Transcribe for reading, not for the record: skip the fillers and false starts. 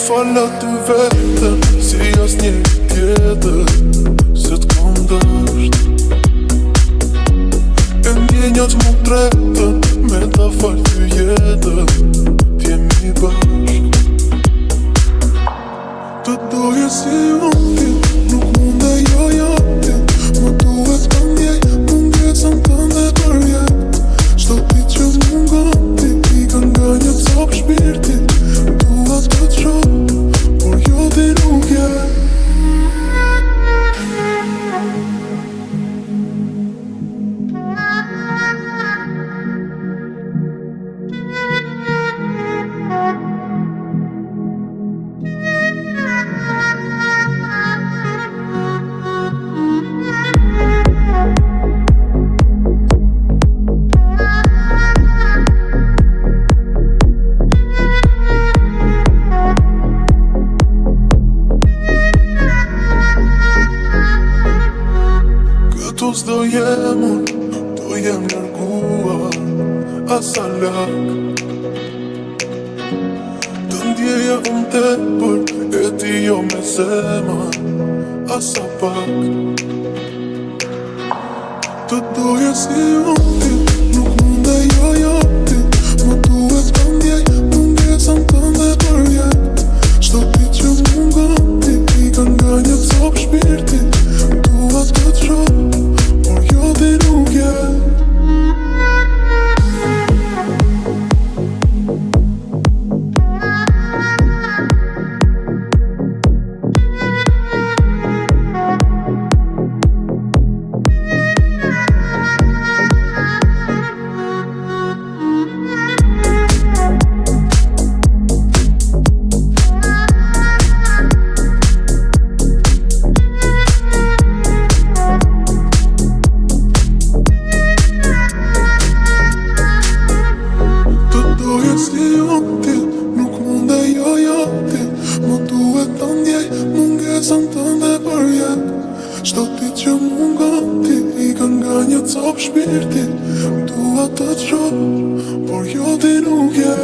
Fala ty vetëm, si as një tjetër, se t'kom dësht. E ndjenjat mu tretën, me ta falë ty jetën, t'jemi bashk. Të doje si unë ti, nuk munde jo ti, më duhet të ndjej, mungesën tënde për jet. Shto ti që mungon ti, i ka nga një cop shpirti, dua të të shoh, por jo ti nuk je. Këtu s'do jem unë, do jem nërguar, asa lak. Të ndjeja unë tepër, e ti jo me zemër, asa pak. Të doje si unë ti, nuk munde jo ti, më duhet të ndjej, mungesën tënde për jet. Shto ti që mungon ti, i ka nga një cop shpirti, dua të të shoh, por jo ti nuk je. Si unë ti, nuk munde jo ti, më duhet të ndjej, mungesën tënde për jet. Shto ti që mungon ti, i ka nga një cop shpirti, dua të të shoh, por jo ti nuk je.